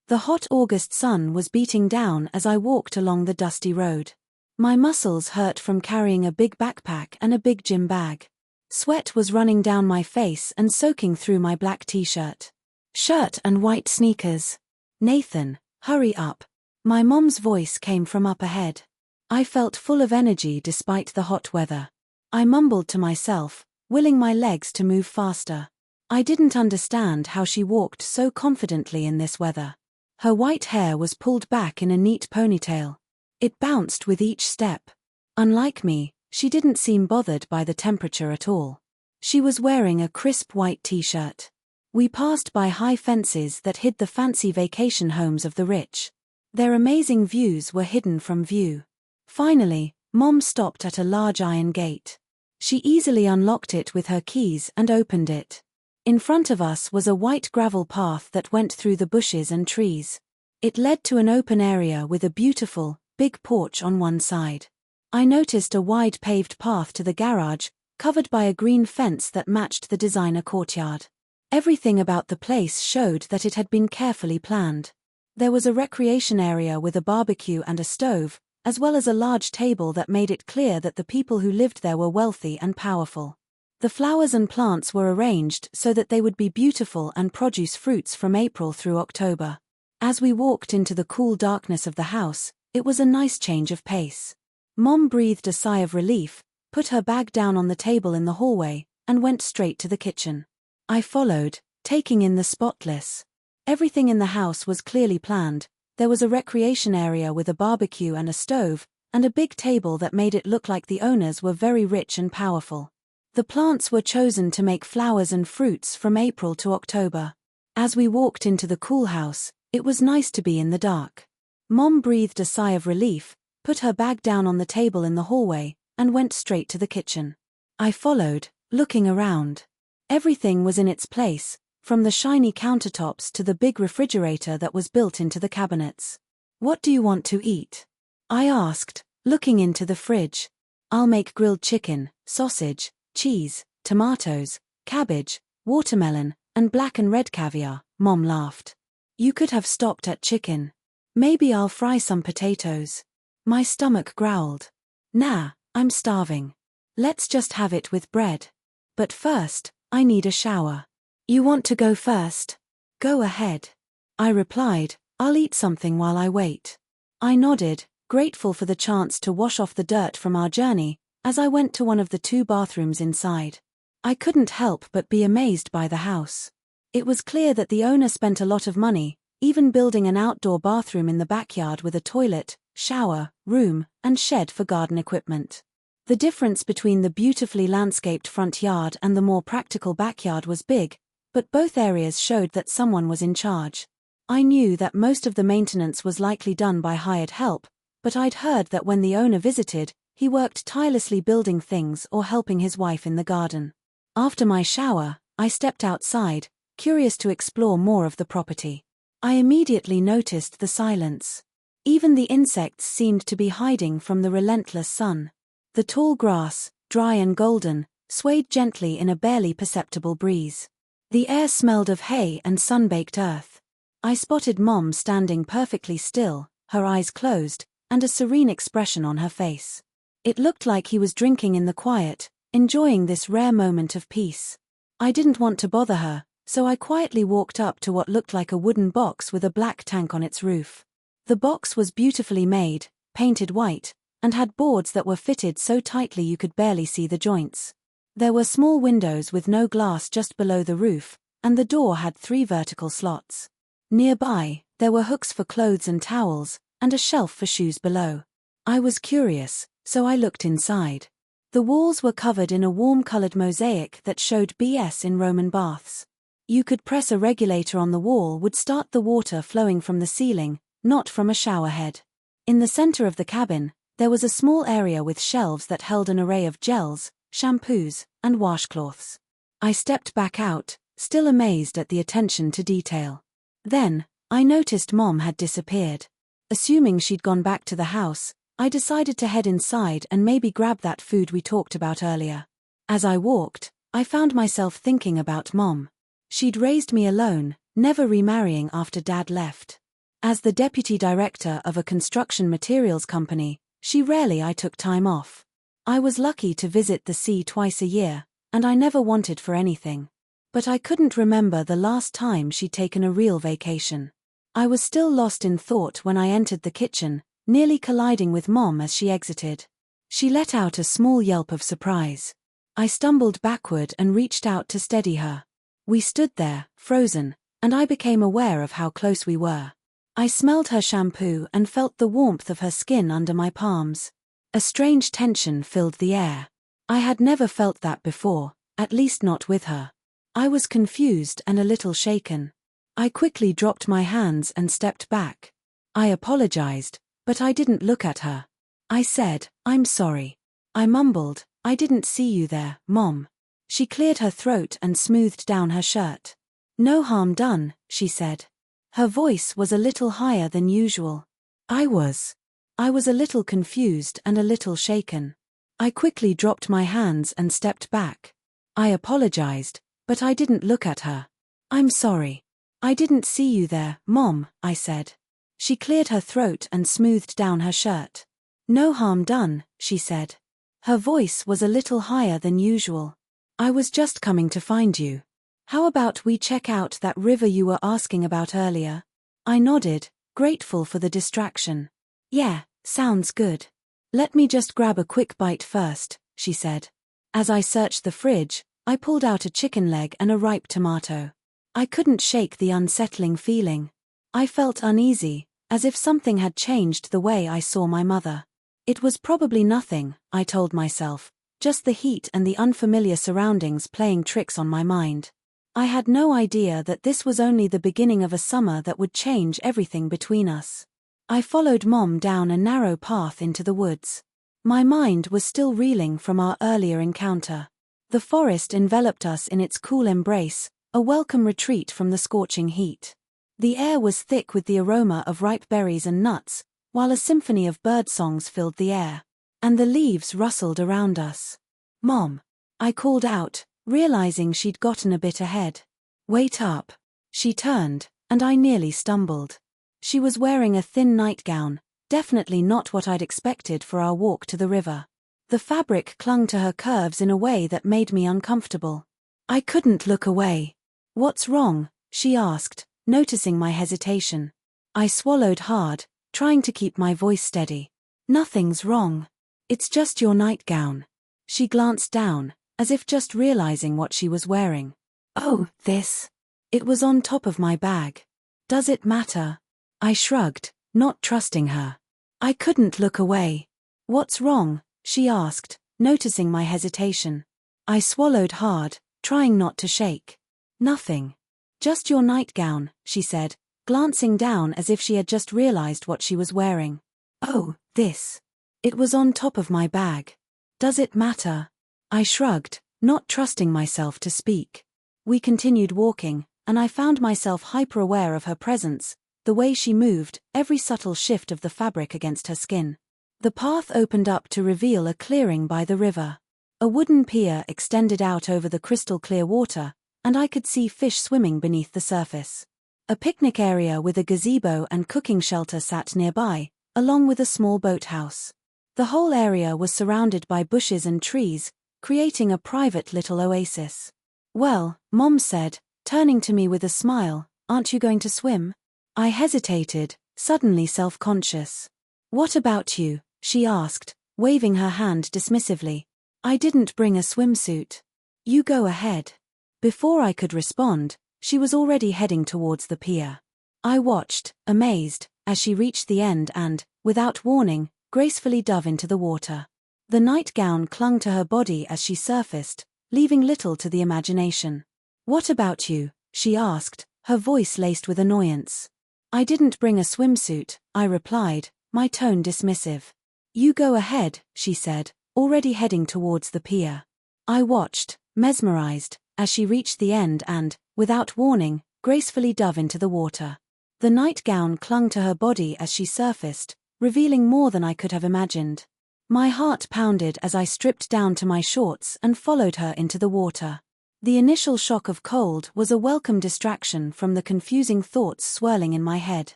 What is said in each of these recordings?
The hot August sun was beating down as I walked along the dusty road. My muscles hurt from carrying a big backpack and a big gym bag. Sweat was running down my face and soaking through my black t-shirt. Shirt and white sneakers. "Nathan, hurry up." My mom's voice came from up ahead. I felt full of energy despite the hot weather. I mumbled to myself, willing my legs to move faster. I didn't understand how she walked so confidently in this weather. Her white hair was pulled back in a neat ponytail. It bounced with each step. Unlike me, she didn't seem bothered by the temperature at all. She was wearing a crisp white t-shirt. We passed by high fences that hid the fancy vacation homes of the rich. Their amazing views were hidden from view. Finally, Mom stopped at a large iron gate. She easily unlocked it with her keys and opened it. In front of us was a white gravel path that went through the bushes and trees. It led to an open area with a beautiful, big porch on one side. I noticed a wide paved path to the garage, covered by a green fence that matched the designer courtyard. Everything about the place showed that it had been carefully planned. There was a recreation area with a barbecue and a stove, as well as a large table that made it clear that the people who lived there were wealthy and powerful. The flowers and plants were arranged so that they would be beautiful and produce fruits from April through October. As we walked into the cool darkness of the house, it was a nice change of pace. Mom breathed a sigh of relief, put her bag down on the table in the hallway, and went straight to the kitchen. I followed, taking in the spotless. Everything in the house was clearly planned. There was a recreation area with a barbecue and a stove, and a big table that made it look like the owners were very rich and powerful. The plants were chosen to make flowers and fruits from April to October. As we walked into the cool house, it was nice to be in the dark. Mom breathed a sigh of relief, put her bag down on the table in the hallway, and went straight to the kitchen. I followed, looking around. Everything was in its place, from the shiny countertops to the big refrigerator that was built into the cabinets. "What do you want to eat?" I asked, looking into the fridge. "I'll make grilled chicken, sausage, cheese, tomatoes, cabbage, watermelon, and black and red caviar," Mom laughed. "You could have stopped at chicken. Maybe I'll fry some potatoes." My stomach growled. "Nah, I'm starving. Let's just have it with bread. But first, I need a shower." "You want to go first?" "Go ahead." I replied, "I'll eat something while I wait." I nodded, grateful for the chance to wash off the dirt from our journey, as I went to one of the 2 bathrooms inside. I couldn't help but be amazed by the house. It was clear that the owner spent a lot of money, even building an outdoor bathroom in the backyard with a toilet, shower, room, and shed for garden equipment. The difference between the beautifully landscaped front yard and the more practical backyard was big, but both areas showed that someone was in charge. I knew that most of the maintenance was likely done by hired help, but I'd heard that when the owner visited, he worked tirelessly building things or helping his wife in the garden. After my shower, I stepped outside, curious to explore more of the property. I immediately noticed the silence. Even the insects seemed to be hiding from the relentless sun. The tall grass, dry and golden, swayed gently in a barely perceptible breeze. The air smelled of hay and sun-baked earth. I spotted Mom standing perfectly still, her eyes closed, and a serene expression on her face. It looked like he was drinking in the quiet, enjoying this rare moment of peace. I didn't want to bother her, so I quietly walked up to what looked like a wooden box with a black tank on its roof. The box was beautifully made, painted white, and had boards that were fitted so tightly you could barely see the joints. There were small windows with no glass just below the roof, and the door had 3 vertical slots. Nearby, there were hooks for clothes and towels, and a shelf for shoes below. I was curious, so I looked inside. The walls were covered in a warm-colored mosaic that showed BS in Roman baths. You could press a regulator on the wall would start the water flowing from the ceiling, not from a shower head. In the center of the cabin, there was a small area with shelves that held an array of gels, shampoos, and washcloths. I stepped back out, still amazed at the attention to detail. Then, I noticed Mom had disappeared. Assuming she'd gone back to the house, I decided to head inside and maybe grab that food we talked about earlier. As I walked, I found myself thinking about Mom. She'd raised me alone, never remarrying after Dad left. As the deputy director of a construction materials company, I took time off. I was lucky to visit the sea twice a year, and I never wanted for anything. But I couldn't remember the last time she'd taken a real vacation. I was still lost in thought when I entered the kitchen, nearly colliding with Mom as she exited. She let out a small yelp of surprise. I stumbled backward and reached out to steady her. We stood there, frozen, and I became aware of how close we were. I smelled her shampoo and felt the warmth of her skin under my palms. A strange tension filled the air. I had never felt that before, at least not with her. I was confused and a little shaken. I quickly dropped my hands and stepped back. I apologized, but I didn't look at her. I said, "I'm sorry." I mumbled, "I didn't see you there, Mom." She cleared her throat and smoothed down her shirt. "No harm done," she said. Her voice was a little higher than usual. I was a little confused and a little shaken. I quickly dropped my hands and stepped back. I apologized, but I didn't look at her. "I'm sorry. I didn't see you there, Mom," I said. She cleared her throat and smoothed down her shirt. "No harm done," she said. Her voice was a little higher than usual. "I was just coming to find you. How about we check out that river you were asking about earlier?" I nodded, grateful for the distraction. "Yeah, sounds good. Let me just grab a quick bite first," she said. As I searched the fridge, I pulled out a chicken leg and a ripe tomato. I couldn't shake the unsettling feeling. I felt uneasy, as if something had changed the way I saw my mother. It was probably nothing, I told myself, just the heat and the unfamiliar surroundings playing tricks on my mind. I had no idea that this was only the beginning of a summer that would change everything between us. I followed Mom down a narrow path into the woods. My mind was still reeling from our earlier encounter. The forest enveloped us in its cool embrace, a welcome retreat from the scorching heat. The air was thick with the aroma of ripe berries and nuts, while a symphony of bird songs filled the air. And the leaves rustled around us. "Mom," I called out, realizing she'd gotten a bit ahead. "Wait up." She turned, and I nearly stumbled. She was wearing a thin nightgown, definitely not what I'd expected for our walk to the river. The fabric clung to her curves in a way that made me uncomfortable. I couldn't look away. "What's wrong?" she asked, noticing my hesitation. I swallowed hard, trying to keep my voice steady. "Nothing's wrong. It's just your nightgown." She glanced down, as if just realizing what she was wearing. "Oh, this." It was on top of my bag. "Does it matter?" I shrugged, not trusting her. I couldn't look away. "What's wrong?" she asked, noticing my hesitation. I swallowed hard, trying not to shake. "Nothing. Just your nightgown," she said, glancing down as if she had just realized what she was wearing. "Oh, this." It was on top of my bag. "Does it matter?" I shrugged, not trusting myself to speak. We continued walking, and I found myself hyper-aware of her presence, the way she moved, every subtle shift of the fabric against her skin. The path opened up to reveal a clearing by the river. A wooden pier extended out over the crystal-clear water, and I could see fish swimming beneath the surface. A picnic area with a gazebo and cooking shelter sat nearby, along with a small boathouse. The whole area was surrounded by bushes and trees, creating a private little oasis. "Well," Mom said, turning to me with a smile, "aren't you going to swim?" I hesitated, suddenly self-conscious. "What about you?" she asked, waving her hand dismissively. "I didn't bring a swimsuit." "You go ahead." Before I could respond, she was already heading towards the pier. I watched, amazed, as she reached the end and, without warning, gracefully dove into the water. The nightgown clung to her body as she surfaced, leaving little to the imagination. "What about you?" she asked, her voice laced with annoyance. "I didn't bring a swimsuit," I replied, my tone dismissive. "You go ahead," she said, already heading towards the pier. I watched, mesmerized, as she reached the end and, without warning, gracefully dove into the water. The nightgown clung to her body as she surfaced, revealing more than I could have imagined. My heart pounded as I stripped down to my shorts and followed her into the water. The initial shock of cold was a welcome distraction from the confusing thoughts swirling in my head.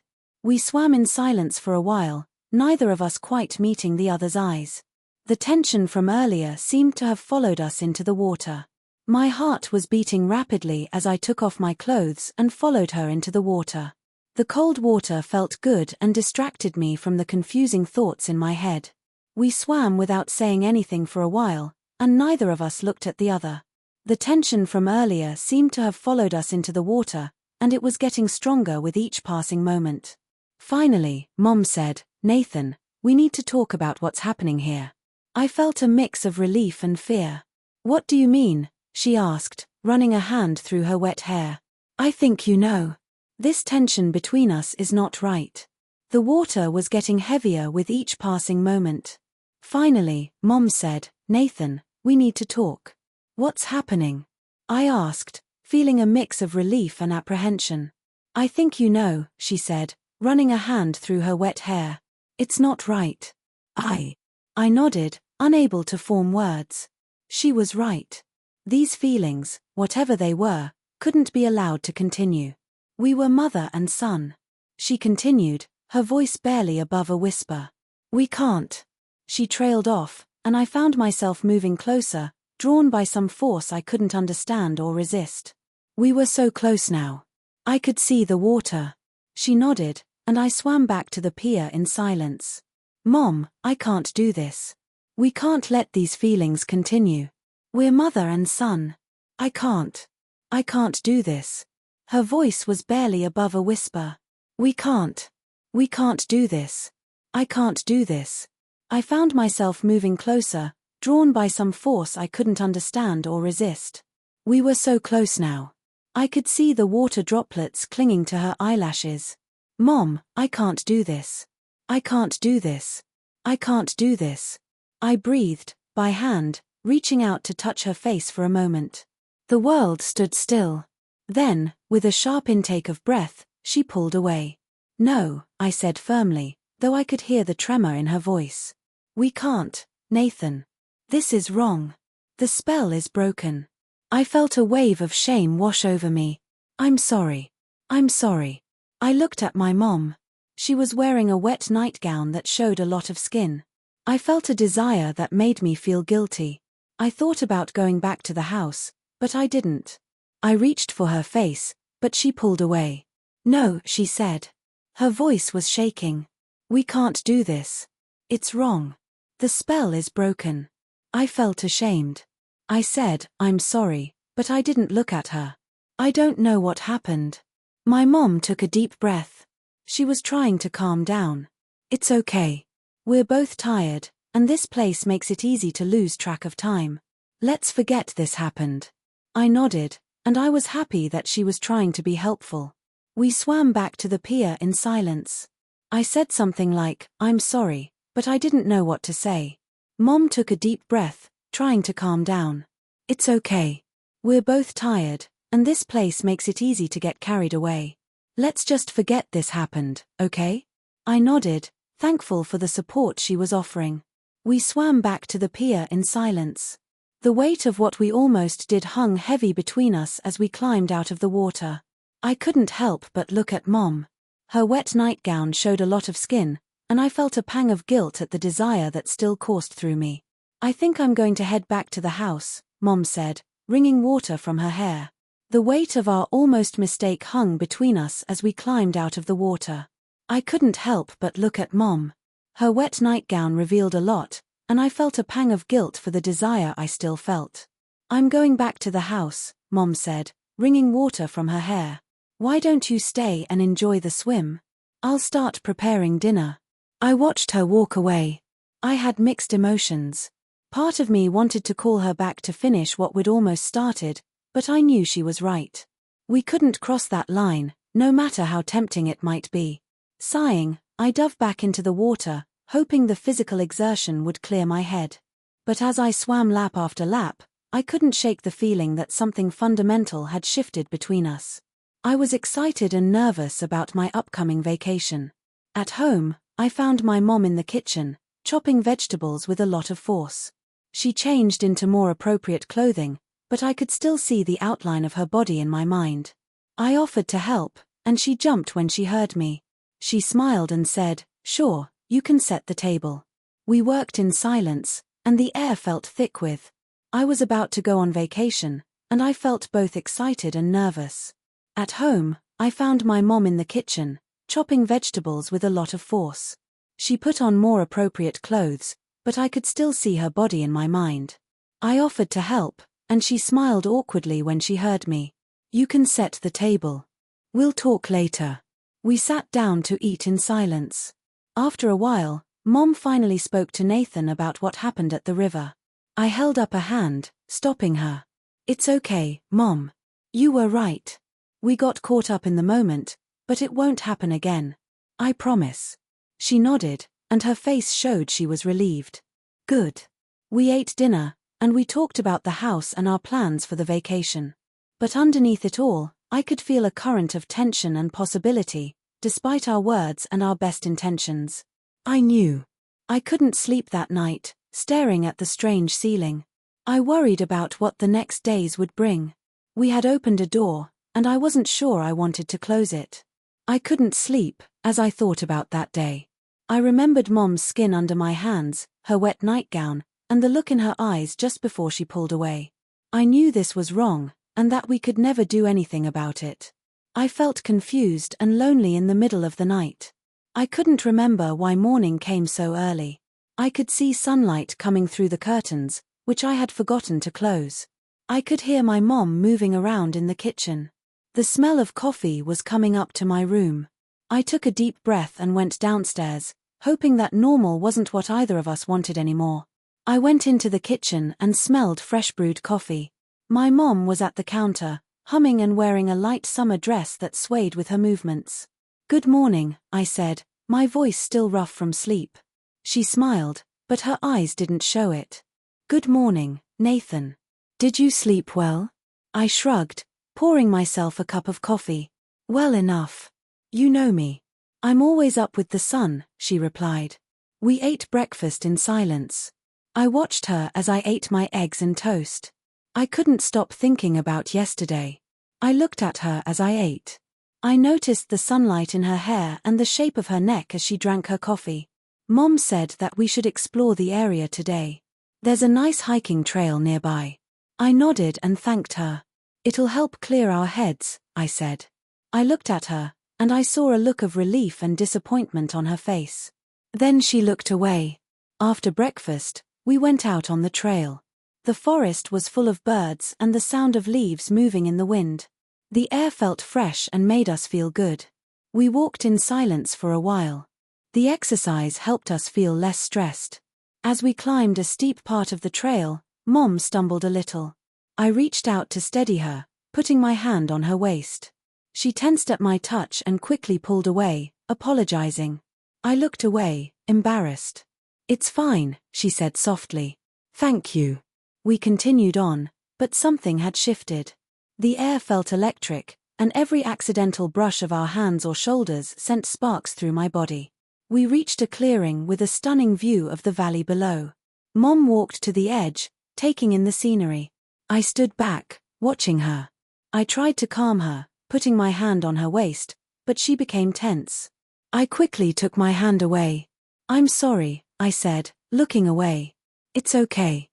We swam in silence for a while, neither of us quite meeting the other's eyes. The tension from earlier seemed to have followed us into the water. My heart was beating rapidly as I took off my clothes and followed her into the water. The cold water felt good and distracted me from the confusing thoughts in my head. We swam without saying anything for a while, and neither of us looked at the other. The tension from earlier seemed to have followed us into the water, and it was getting stronger with each passing moment. Finally, Mom said, "Nathan, we need to talk about what's happening here." I felt a mix of relief and fear. "What do you mean?" she asked, running a hand through her wet hair. "I think you know. This tension between us is not right." The water was getting heavier with each passing moment. Finally, Mom said, "Nathan, we need to talk." "What's happening?" I asked, feeling a mix of relief and apprehension. "I think you know," she said, running a hand through her wet hair. "It's not right." I nodded, unable to form words. She was right. These feelings, whatever they were, couldn't be allowed to continue. We were mother and son. She continued, her voice barely above a whisper. "We can't." She trailed off, and I found myself moving closer, drawn by some force I couldn't understand or resist. We were so close now. I could see the water. She nodded, and I swam back to the pier in silence. "Mom, I can't do this. We can't let these feelings continue. We're mother and son. I can't do this." Her voice was barely above a whisper. We can't do this. I can't do this." I found myself moving closer, drawn by some force I couldn't understand or resist. We were so close now. I could see the water droplets clinging to her eyelashes. "Mom, I can't do this. I can't do this. I can't do this." I breathed, by hand, reaching out to touch her face for a moment. The world stood still. Then, with a sharp intake of breath, she pulled away. "No," I said firmly, though I could hear the tremor in her voice. "We can't, Nathan. This is wrong. The spell is broken." I felt a wave of shame wash over me. I'm sorry. I looked at my mom. She was wearing a wet nightgown that showed a lot of skin. I felt a desire that made me feel guilty. I thought about going back to the house, but I didn't. I reached for her face, but she pulled away. "No," she said. Her voice was shaking. "We can't do this. It's wrong. The spell is broken." I felt ashamed. I said, "I'm sorry," but I didn't look at her. I don't know what happened. My mom took a deep breath. She was trying to calm down. "It's okay. We're both tired, and this place makes it easy to lose track of time. Let's forget this happened." I nodded, and I was happy that she was trying to be helpful. We swam back to the pier in silence. I said something like, "I'm sorry," but I didn't know what to say. Mom took a deep breath, trying to calm down. "It's okay. We're both tired, and this place makes it easy to get carried away. Let's just forget this happened, okay?" I nodded, thankful for the support she was offering. We swam back to the pier in silence. The weight of what we almost did hung heavy between us as we climbed out of the water. I couldn't help but look at Mom. Her wet nightgown showed a lot of skin, and I felt a pang of guilt at the desire that still coursed through me. "I think I'm going to head back to the house," Mom said, wringing water from her hair. The weight of our almost mistake hung between us as we climbed out of the water. I couldn't help but look at Mom. Her wet nightgown revealed a lot, and I felt a pang of guilt for the desire I still felt. "I'm going back to the house," Mom said, wringing water from her hair. "Why don't you stay and enjoy the swim? I'll start preparing dinner." I watched her walk away. I had mixed emotions. Part of me wanted to call her back to finish what we'd almost started, but I knew she was right. We couldn't cross that line, no matter how tempting it might be. Sighing, I dove back into the water, hoping the physical exertion would clear my head. But as I swam lap after lap, I couldn't shake the feeling that something fundamental had shifted between us. I was excited and nervous about my upcoming vacation. At home, I found my mom in the kitchen, chopping vegetables with a lot of force. She changed into more appropriate clothing, but I could still see the outline of her body in my mind. I offered to help, and she jumped when she heard me. She smiled and said, "Sure, you can set the table." We worked in silence, and the air felt thick with. I was about to go on vacation, and I felt both excited and nervous. At home, I found my mom in the kitchen, chopping vegetables with a lot of force. She put on more appropriate clothes, but I could still see her body in my mind. I offered to help, and she smiled awkwardly when she heard me. "You can set the table. We'll talk later." We sat down to eat in silence. After a while, Mom finally spoke to Nathan about what happened at the river. I held up a hand, stopping her. "It's okay, Mom. You were right. We got caught up in the moment, but it won't happen again. I promise." She nodded, and her face showed she was relieved. Good. We ate dinner, and we talked about the house and our plans for the vacation. But underneath it all, I could feel a current of tension and possibility, despite our words and our best intentions. I knew. I couldn't sleep that night, staring at the strange ceiling. I worried about what the next days would bring. We had opened a door, and I wasn't sure I wanted to close it. I couldn't sleep, as I thought about that day. I remembered Mom's skin under my hands, her wet nightgown, and the look in her eyes just before she pulled away. I knew this was wrong, and that we could never do anything about it. I felt confused and lonely in the middle of the night. I couldn't remember why morning came so early. I could see sunlight coming through the curtains, which I had forgotten to close. I could hear my mom moving around in the kitchen. The smell of coffee was coming up to my room. I took a deep breath and went downstairs, hoping that normal wasn't what either of us wanted anymore. I went into the kitchen and smelled fresh brewed coffee. My mom was at the counter, humming and wearing a light summer dress that swayed with her movements. "Good morning," I said, my voice still rough from sleep. She smiled, but her eyes didn't show it. "Good morning, Nathan. Did you sleep well?" I shrugged, pouring myself a cup of coffee. "Well enough. You know me. I'm always up with the sun," she replied. We ate breakfast in silence. I watched her as I ate my eggs and toast. I couldn't stop thinking about yesterday. I looked at her as I ate. I noticed the sunlight in her hair and the shape of her neck as she drank her coffee. Mom said that we should explore the area today. "There's a nice hiking trail nearby." I nodded and thanked her. "It'll help clear our heads," I said. I looked at her, and I saw a look of relief and disappointment on her face. Then she looked away. After breakfast, we went out on the trail. The forest was full of birds and the sound of leaves moving in the wind. The air felt fresh and made us feel good. We walked in silence for a while. The exercise helped us feel less stressed. As we climbed a steep part of the trail, Mom stumbled a little. I reached out to steady her, putting my hand on her waist. She tensed at my touch and quickly pulled away, apologizing. I looked away, embarrassed. "It's fine," she said softly. "Thank you." We continued on, but something had shifted. The air felt electric, and every accidental brush of our hands or shoulders sent sparks through my body. We reached a clearing with a stunning view of the valley below. Mom walked to the edge, taking in the scenery. I stood back, watching her. I tried to calm her, putting my hand on her waist, but she became tense. I quickly took my hand away. "I'm sorry," I said, looking away. "It's okay."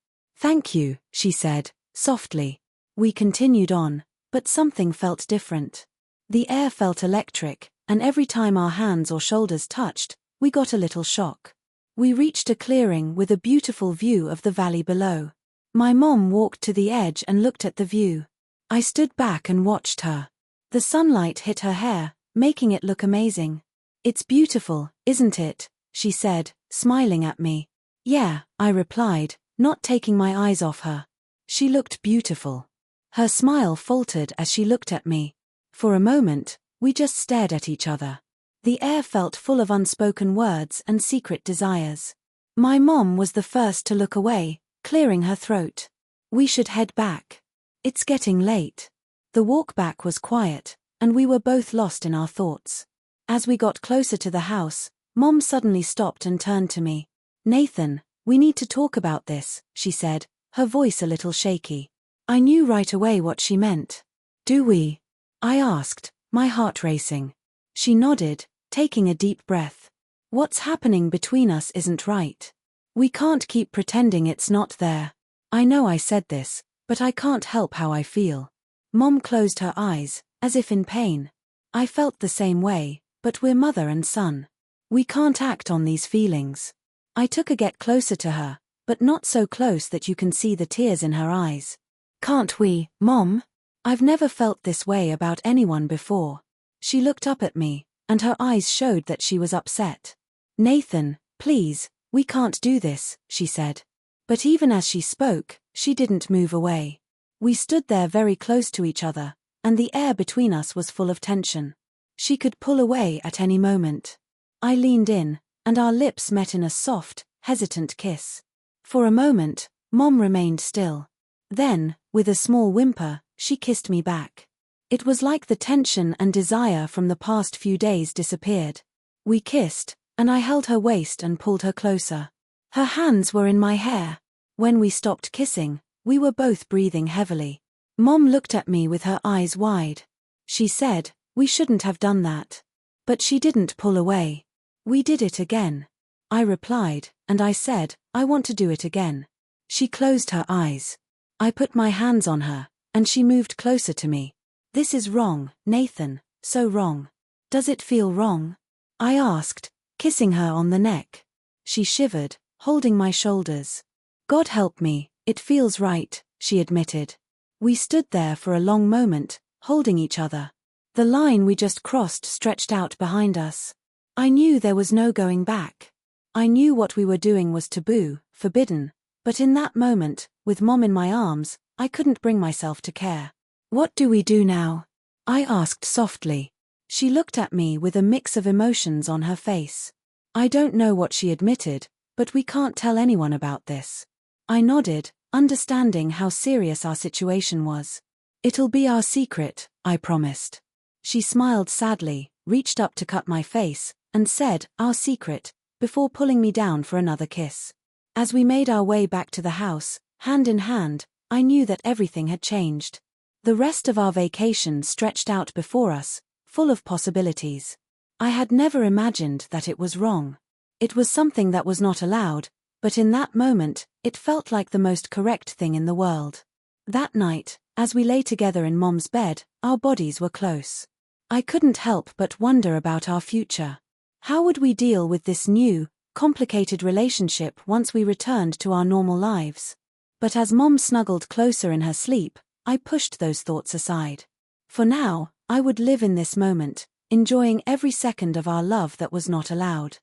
"Thank you," she said, softly. We continued on, but something felt different. The air felt electric, and every time our hands or shoulders touched, we got a little shock. We reached a clearing with a beautiful view of the valley below. My mom walked to the edge and looked at the view. I stood back and watched her. The sunlight hit her hair, making it look amazing. "It's beautiful, isn't it?" she said, smiling at me. "Yeah," I replied, not taking my eyes off her. She looked beautiful. Her smile faltered as she looked at me. For a moment, we just stared at each other. The air felt full of unspoken words and secret desires. My mom was the first to look away, clearing her throat. "We should head back. It's getting late." The walk back was quiet, and we were both lost in our thoughts. As we got closer to the house, Mom suddenly stopped and turned to me. "Nathan, we need to talk about this," she said, her voice a little shaky. I knew right away what she meant. "Do we?" I asked, my heart racing. She nodded, taking a deep breath. What's happening between us isn't right. We can't keep pretending it's not there. I know I said this, but I can't help how I feel. Mom closed her eyes, as if in pain. I felt the same way, but we're mother and son. We can't act on these feelings. I took a get closer to her, but not so close that you can see the tears in her eyes. Can't we, Mom? I've never felt this way about anyone before. She looked up at me, and her eyes showed that she was upset. Nathan, please, we can't do this, she said. But even as she spoke, she didn't move away. We stood there very close to each other, and the air between us was full of tension. She could pull away at any moment. I leaned in, and our lips met in a soft, hesitant kiss. For a moment, Mom remained still. Then, with a small whimper, she kissed me back. It was like the tension and desire from the past few days disappeared. We kissed, and I held her waist and pulled her closer. Her hands were in my hair. When we stopped kissing, we were both breathing heavily. Mom looked at me with her eyes wide. She said, "We shouldn't have done that." But she didn't pull away. "We did it again." I replied, and I said, "I want to do it again." She closed her eyes. I put my hands on her, and she moved closer to me. "This is wrong, Nathan, so wrong. Does it feel wrong?" I asked, kissing her on the neck. She shivered, holding my shoulders. "God help me, it feels right," she admitted. We stood there for a long moment, holding each other. The line we just crossed stretched out behind us. I knew there was no going back. I knew what we were doing was taboo, forbidden, but in that moment, with Mom in my arms, I couldn't bring myself to care. "What do we do now?" I asked softly. She looked at me with a mix of emotions on her face. "I don't know," what she admitted, "but we can't tell anyone about this." I nodded, understanding how serious our situation was. "It'll be our secret," I promised. She smiled sadly, reached up to cut my face, and said, "Our secret," before pulling me down for another kiss. As we made our way back to the house, hand in hand, I knew that everything had changed. The rest of our vacation stretched out before us, full of possibilities. I had never imagined that it was wrong. It was something that was not allowed, but in that moment, it felt like the most correct thing in the world. That night, as we lay together in Mom's bed, our bodies were close. I couldn't help but wonder about our future. How would we deal with this new, complicated relationship once we returned to our normal lives? But as Mom snuggled closer in her sleep, I pushed those thoughts aside. For now, I would live in this moment, enjoying every second of our love that was not allowed.